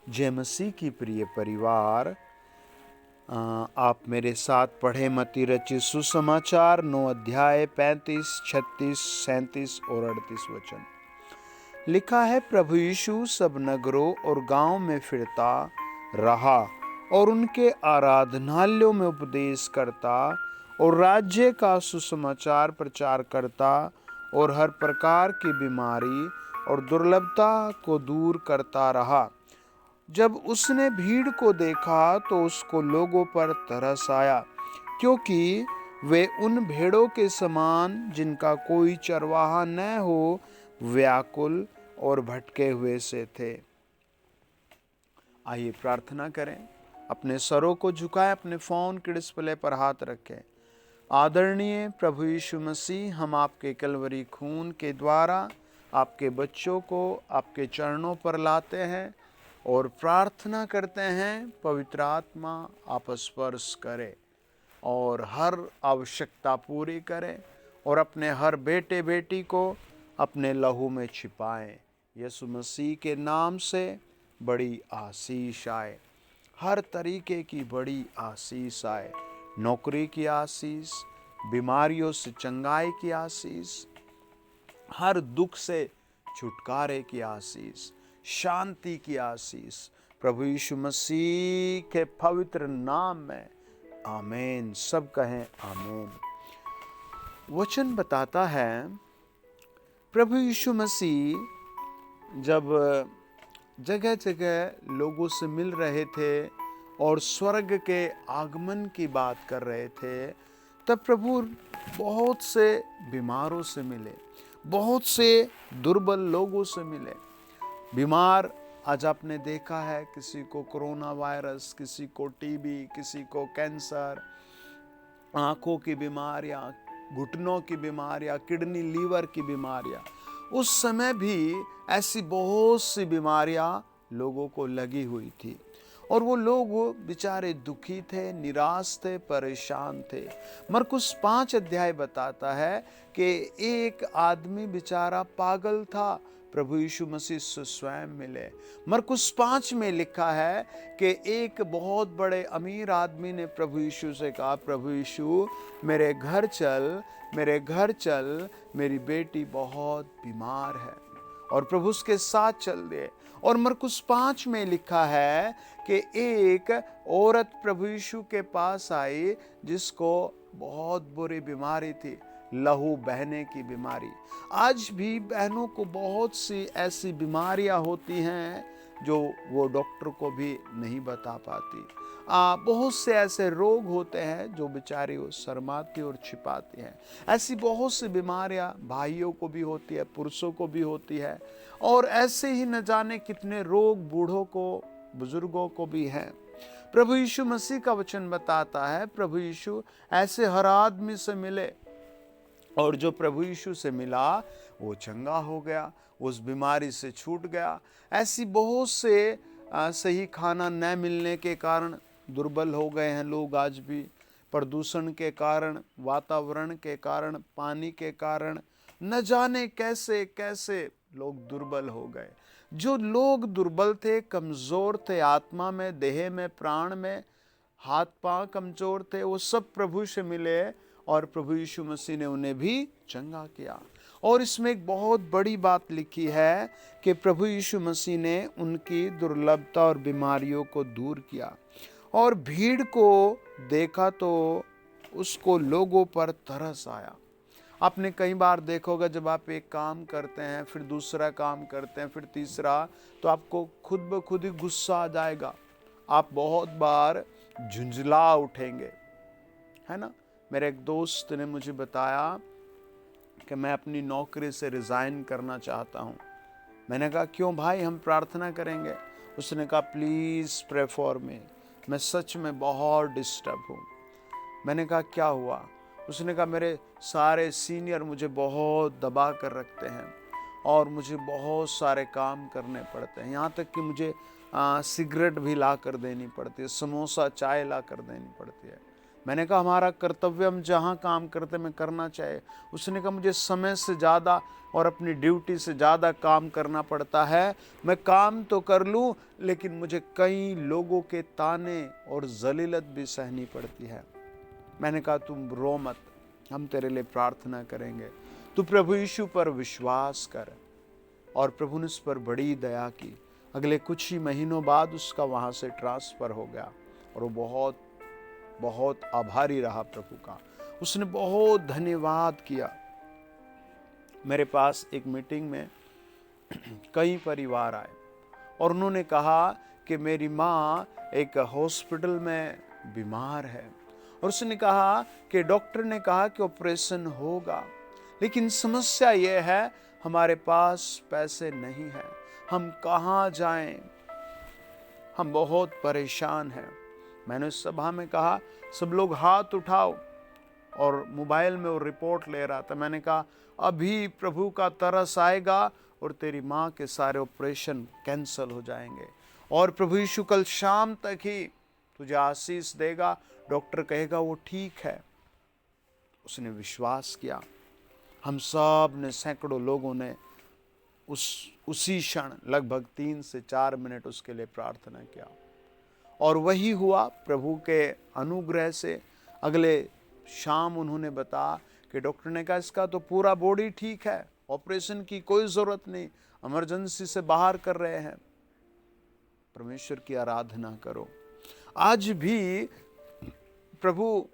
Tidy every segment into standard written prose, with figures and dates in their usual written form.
जय मसीह की प्रिय परिवार, आप मेरे साथ पढ़े मत्ती रचित सुसमाचार 9 अध्याय 35, 36, 37 और 38 वचन। लिखा है, प्रभु यीशु सब नगरों और गांव में फिरता रहा और उनके आराधनालयों में उपदेश करता और राज्य का सुसमाचार प्रचार करता और हर प्रकार की बीमारी और दुर्लभता को दूर करता रहा। जब उसने भीड़ को देखा तो उसको लोगों पर तरस आया, क्योंकि वे उन भेड़ों के समान जिनका कोई चरवाहा न हो, व्याकुल और भटके हुए से थे। आइए प्रार्थना करें। अपने सरों को झुकाएं, अपने फोन के डिस्प्ले पर हाथ रखें। आदरणीय प्रभु यीशु मसीह, हम आपके कलवरी खून के द्वारा आपके बच्चों को आपके चरणों पर लाते हैं और प्रार्थना करते हैं, पवित्र आत्मा आप स्पर्श करे और हर आवश्यकता पूरी करें और अपने हर बेटे बेटी को अपने लहू में छिपाएं। यीशु मसीह के नाम से बड़ी आशीष आए, हर तरीके की बड़ी आशीष आए। नौकरी की आशीष, बीमारियों से चंगाई की आशीष, हर दुख से छुटकारे की आशीष, शांति की आशीष, प्रभु यीशु मसीह के पवित्र नाम में आमीन। सब कहें आमीन। वचन बताता है, प्रभु यीशु मसीह जब जगह जगह लोगों से मिल रहे थे और स्वर्ग के आगमन की बात कर रहे थे, तब प्रभु बहुत से बीमारों से मिले, बहुत से दुर्बल लोगों से मिले। बीमार आज आपने देखा है, किसी को कोरोना वायरस, किसी को टीबी, किसी को कैंसर, आंखों की बीमारियां, घुटनों की बीमारियां, किडनी लीवर की बीमारियां। उस समय भी ऐसी बहुत सी बीमारियां लोगों को लगी हुई थी और वो लोग बेचारे दुखी थे, निराश थे, परेशान थे। मरकुस 5 अध्याय बताता है कि एक आदमी बेचारा पागल था, प्रभु यीशु मसीह से स्वयं मिले। मरकुस 5 में लिखा है कि एक बहुत बड़े अमीर आदमी ने प्रभु यीशु से कहा, प्रभु यीशु मेरे घर चल, मेरे घर चल, मेरी बेटी बहुत बीमार है। और प्रभु उसके साथ चल दिए। और मरकुस 5 में लिखा है कि एक औरत प्रभु यीशु के पास आई जिसको बहुत बुरी बीमारी थी, लहू बहने की बीमारी। आज भी बहनों को बहुत सी ऐसी बीमारियां होती हैं जो वो डॉक्टर को भी नहीं बता पाती। बहुत से ऐसे रोग होते हैं जो बेचारी वो शर्माती और छिपाती हैं। ऐसी बहुत सी बीमारियां भाइयों को भी होती है, पुरुषों को भी होती है, और ऐसे ही न जाने कितने रोग बूढ़ों को, बुजुर्गों को भी हैं। प्रभु यीशु मसीह का वचन बताता है, प्रभु यीशु ऐसे हर आदमी से मिले और जो प्रभु यीशु से मिला वो चंगा हो गया, उस बीमारी से छूट गया। ऐसी बहुत से सही खाना न मिलने के कारण दुर्बल हो गए हैं लोग आज भी। प्रदूषण के कारण, वातावरण के कारण, पानी के कारण, न जाने कैसे कैसे लोग दुर्बल हो गए। जो लोग दुर्बल थे, कमजोर थे, आत्मा में, देह में, प्राण में, हाथ पांव कमजोर थे, वो सब प्रभु से मिले और प्रभु यीशु मसीह ने उन्हें भी चंगा किया। और इसमें एक बहुत बड़ी बात लिखी है कि प्रभु यीशु मसीह ने उनकी दुर्लभता और बीमारियों को दूर किया। और भीड़ को देखा तो उसको लोगों पर तरस आया। आपने कई बार देखा होगा, जब आप एक काम करते हैं, फिर दूसरा काम करते हैं, फिर तीसरा, तो आपको खुद ब खुद ही गुस्सा आ जाएगा। आप बहुत बार झुंझला उठेंगे, है ना। मेरे एक दोस्त ने मुझे बताया कि मैं अपनी नौकरी से रिज़ाइन करना चाहता हूँ। मैंने कहा, क्यों भाई, हम प्रार्थना करेंगे। उसने कहा, प्लीज़ प्रे फॉर मी, मैं सच में बहुत डिस्टर्ब हूँ। मैंने कहा, क्या हुआ। उसने कहा, मेरे सारे सीनियर मुझे बहुत दबा कर रखते हैं और मुझे बहुत सारे काम करने पड़ते हैं, यहाँ तक कि मुझे सिगरेट भी ला कर देनी पड़ती है, समोसा चाय ला कर देनी पड़ती है। मैंने कहा हमारा कर्तव्य हम जहाँ काम करते में करना चाहिए। उसने कहा मुझे समय से ज़्यादा और अपनी ड्यूटी से ज़्यादा काम करना पड़ता है। मैं काम तो कर लूँ लेकिन मुझे कई लोगों के ताने और जलीलत भी सहनी पड़ती है। मैंने कहा तुम रो मत, हम तेरे लिए प्रार्थना करेंगे। तू प्रभु यीशु पर विश्वास कर। और प्रभु ने उस पर बड़ी दया की। अगले कुछ ही महीनों बाद उसका वहाँ से ट्रांसफ़र हो गया और वो बहुत बहुत आभारी रहा प्रभु का। उसने बहुत धन्यवाद किया। मेरे पास एक मीटिंग में कई परिवार आए और उन्होंने कहा कि मेरी माँ एक हॉस्पिटल में बीमार है और उसने कहा कि डॉक्टर ने कहा कि ऑपरेशन होगा, लेकिन समस्या ये है हमारे पास पैसे नहीं हैं, हम कहाँ जाएं, हम बहुत परेशान हैं। मैंने उस सभा में कहा सब लोग हाथ उठाओ, और मोबाइल में वो रिपोर्ट ले रहा था। मैंने कहा अभी प्रभु का तरस आएगा और तेरी माँ के सारे ऑपरेशन कैंसल हो जाएंगे और प्रभु यीशु कल शाम तक ही तुझे आशीष देगा, डॉक्टर कहेगा वो ठीक है। उसने विश्वास किया। हम सब ने, सैकड़ों लोगों ने उसी क्षण लगभग 3 से 4 मिनट उसके लिए प्रार्थना किया और वही हुआ। प्रभु के अनुग्रह से अगले शाम उन्होंने बताया कि डॉक्टर ने कहा इसका तो पूरा बॉडी ठीक है, ऑपरेशन की कोई ज़रूरत नहीं, इमरजेंसी से बाहर कर रहे हैं। परमेश्वर की आराधना करो। आज भी प्रभु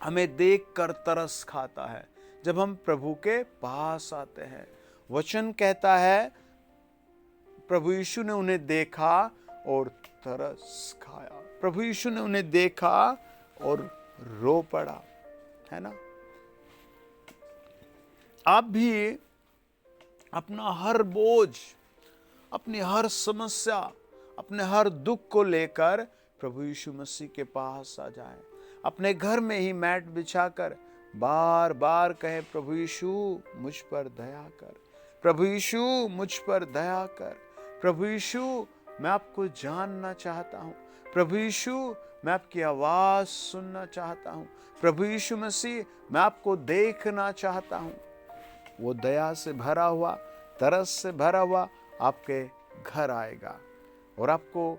हमें देखकर तरस खाता है जब हम प्रभु के पास आते हैं। वचन कहता है प्रभु यीशु ने उन्हें देखा और तरस खाया। प्रभु यीशु ने उन्हें देखा और रो पड़ा, है ना। आप भी अपना हर बोझ, अपनी हर समस्या, अपने हर दुख को लेकर प्रभु यीशु मसीह के पास आ जाएं। अपने घर में ही मैट बिछाकर बार बार कहे प्रभु यीशु मुझ पर दया कर, प्रभु यीशु मुझ पर दया कर, प्रभु यीशु मैं आपको जानना चाहता हूँ, प्रभु यीशु मैं आपकी आवाज़ सुनना चाहता हूँ, प्रभु यीशु मसीह मैं आपको देखना चाहता हूँ। वो दया से भरा हुआ, तरस से भरा हुआ आपके घर आएगा और आपको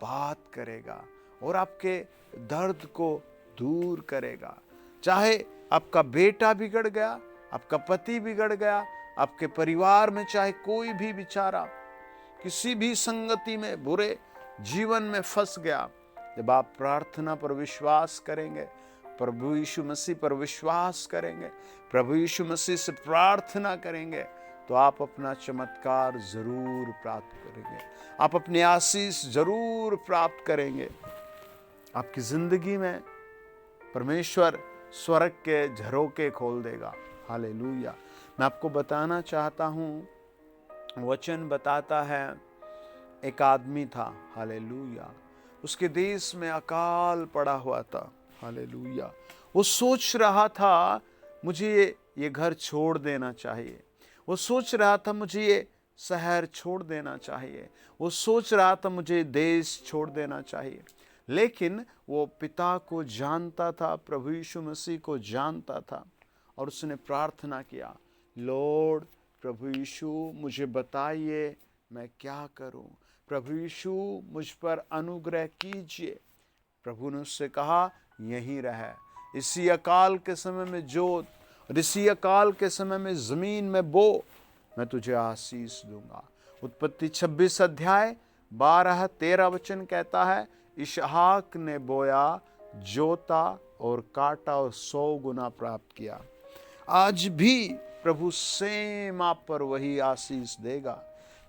बात करेगा और आपके दर्द को दूर करेगा। चाहे आपका बेटा बिगड़ गया, आपका पति बिगड़ गया, आपके परिवार में चाहे कोई भी बेचारा किसी भी संगति में, बुरे जीवन में फंस गया, जब आप प्रार्थना पर विश्वास करेंगे, प्रभु यीशु मसीह पर विश्वास करेंगे, प्रभु यीशु मसीह से प्रार्थना करेंगे, तो आप अपना चमत्कार जरूर प्राप्त करेंगे, आप अपनी आशीष जरूर प्राप्त करेंगे। आपकी जिंदगी में परमेश्वर स्वर्ग के झरोखे खोल देगा। हालेलुया। मैं आपको बताना चाहता हूँ, वचन बताता है एक आदमी था, हालेलुया, उसके देश में अकाल पड़ा हुआ था, हालेलुया। वो सोच रहा था मुझे ये घर छोड़ देना चाहिए, वो सोच रहा था मुझे ये शहर छोड़ देना चाहिए, वो सोच रहा था मुझे देश छोड़ देना चाहिए, लेकिन वो पिता को जानता था, प्रभु यीशु मसीह को जानता था और उसने प्रार्थना किया, लॉर्ड प्रभु यीशु मुझे बताइए मैं क्या करूं, प्रभु यीशु मुझ पर अनुग्रह कीजिए। प्रभु ने उससे कहा यहीं रह, इसी अकाल के समय में जोत और इसी अकाल के समय में जमीन में बो, मैं तुझे आशीष दूंगा। उत्पत्ति 26 अध्याय 12-13 वचन कहता है, इसहाक ने बोया, जोता और काटा और 100 गुना प्राप्त किया। आज भी प्रभु सेम आप पर वही आशीष देगा।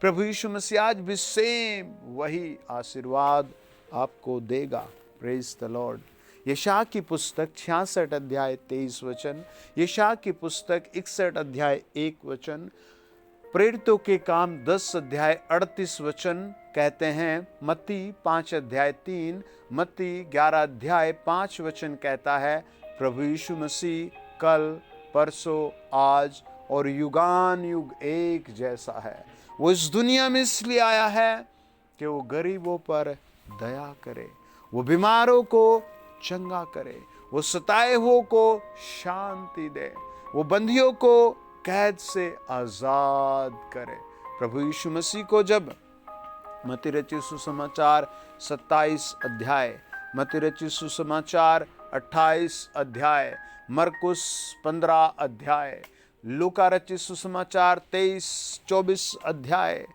प्रभु यीशु मसीह आज भी सेम वही आशीर्वाद आपको देगा। Praise the Lord. यशायाह की पुस्तक 66 अध्याय 23 वचन, यशायाह की पुस्तक 61 अध्याय 1 वचन, प्रेरितों के काम 10 अध्याय 38 वचन कहते हैं, मत्ती 5 अध्याय 3, मत्ती 11 अध्याय 5 वचन कहता है, प्रभु यीशु मसीह कल, परसों, आज और युगान युग एक जैसा है। वो इस दुनिया में इसलिए आया है कि वो गरीबों पर दया करे, वो बीमारों को चंगा करे, वो सताए हुओं को शांति दे, वो बंदियों को कैद से आजाद करे। प्रभु यीशु मसीह को जब मत्ती रचित सुसमाचार 27 अध्याय, मत्ती रचित सुसमाचार 28 अध्याय, मरकुस 15 अध्याय, लूका रचित सुसमाचार 23-24 अध्याय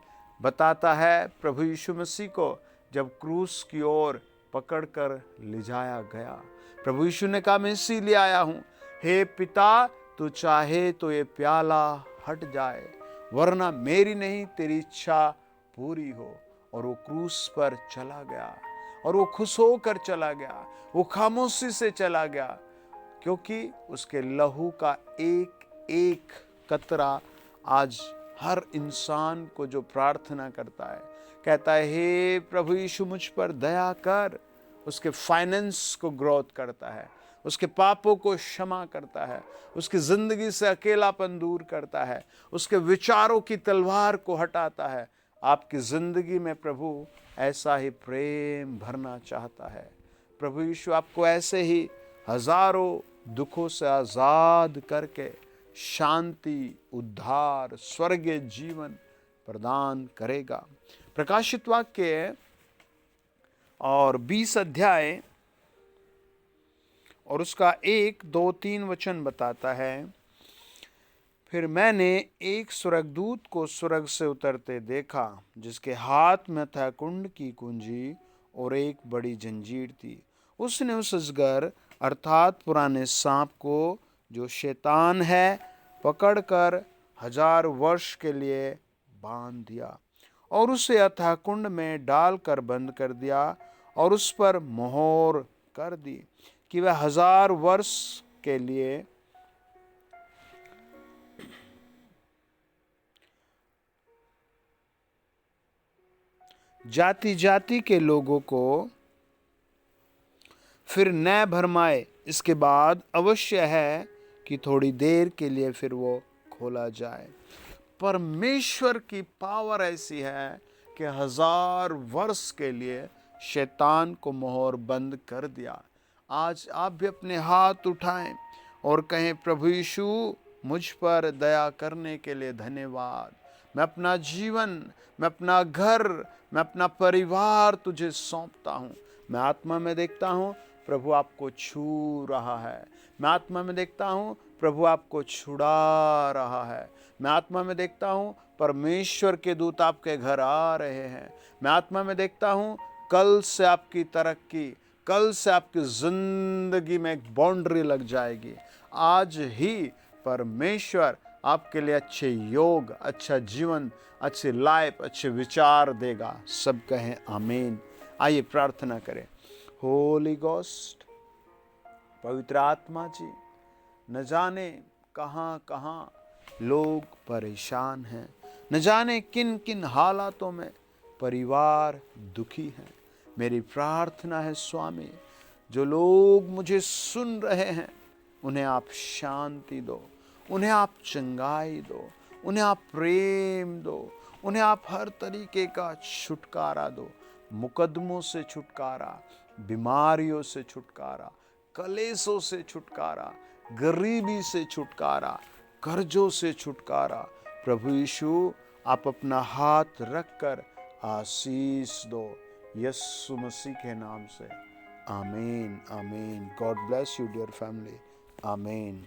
बताता है, प्रभु यीशु मसीह को जब क्रूस की ओर पकड़कर ले जाया गया, प्रभु यीशु ने कहा, मैं इसीलिए आया हूं, हे पिता, तू चाहे तो ये प्याला हट जाए, वरना मेरी नहीं तेरी इच्छा पूरी हो। और वो क्रूस पर चला गया और वो खुश होकर चला गया, वो खामोशी से चला गया, क्योंकि उसके लहू का एक एक कतरा आज हर इंसान को जो प्रार्थना करता है, कहता है, हे प्रभु यीशु मुझ पर दया कर, उसके फाइनेंस को ग्रोथ करता है, उसके पापों को क्षमा करता है, उसकी जिंदगी से अकेलापन दूर करता है, उसके विचारों की तलवार को हटाता है। आपकी जिंदगी में प्रभु ऐसा ही प्रेम भरना चाहता है। प्रभु यीशु आपको ऐसे ही हजारों दुखों से आजाद करके शांति, उद्धार, स्वर्गीय जीवन प्रदान करेगा। प्रकाशित वाक्य और 20 अध्याय और उसका 1, 2, 3 वचन बताता है, फिर मैंने एक स्वर्गदूत को स्वर्ग से उतरते देखा, जिसके हाथ में था कुंड की कुंजी और एक बड़ी जंजीर थी। उसने उस अजगर अर्थात पुराने सांप को, जो शैतान है, पकड़कर 1000 वर्ष के लिए बांध दिया और उसे अथाह कुंड में डालकर बंद कर दिया और उस पर मोहर कर दी कि वह 1000 वर्ष के लिए जाति जाति के लोगों को फिर न भरमाए। इसके बाद अवश्य है कि थोड़ी देर के लिए फिर वो खोला जाए। परमेश्वर की पावर ऐसी है कि 1000 वर्ष के लिए शैतान को मोहर बंद कर दिया। आज आप भी अपने हाथ उठाएं और कहें, प्रभु यीशु मुझ पर दया करने के लिए धन्यवाद। मैं अपना जीवन, मैं अपना घर, मैं अपना परिवार तुझे सौंपता हूँ। मैं आत्मा में देखता हूँ प्रभु आपको छू रहा है। मैं आत्मा में देखता हूँ प्रभु आपको छुड़ा रहा है। मैं आत्मा में देखता हूँ परमेश्वर के दूत आपके घर आ रहे हैं। मैं आत्मा में देखता हूँ कल से आपकी तरक्की, कल से आपकी जिंदगी में एक बाउंड्री लग जाएगी। आज ही परमेश्वर आपके लिए अच्छे योग, अच्छा जीवन, अच्छी लाइफ, अच्छे विचार देगा। सब कहें आमीन। आइए प्रार्थना करें। होली गोस्ट, पवित्र आत्मा जी, न जाने कहाँ कहाँ लोग परेशान हैं, न जाने किन किन हालातों में परिवार दुखी हैं। मेरी प्रार्थना है स्वामी, जो लोग मुझे सुन रहे हैं उन्हें आप शांति दो, उन्हें आप चंगाई दो, उन्हें आप प्रेम दो, उन्हें आप हर तरीके का छुटकारा दो। मुकदमों से छुटकारा, बीमारियों से छुटकारा, कलेशों से छुटकारा, गरीबी से छुटकारा, कर्जों से छुटकारा। प्रभु यीशु आप अपना हाथ रखकर आशीष दो, यीशु मसीह के नाम से। आमीन, आमीन। God bless you dear family. आमीन।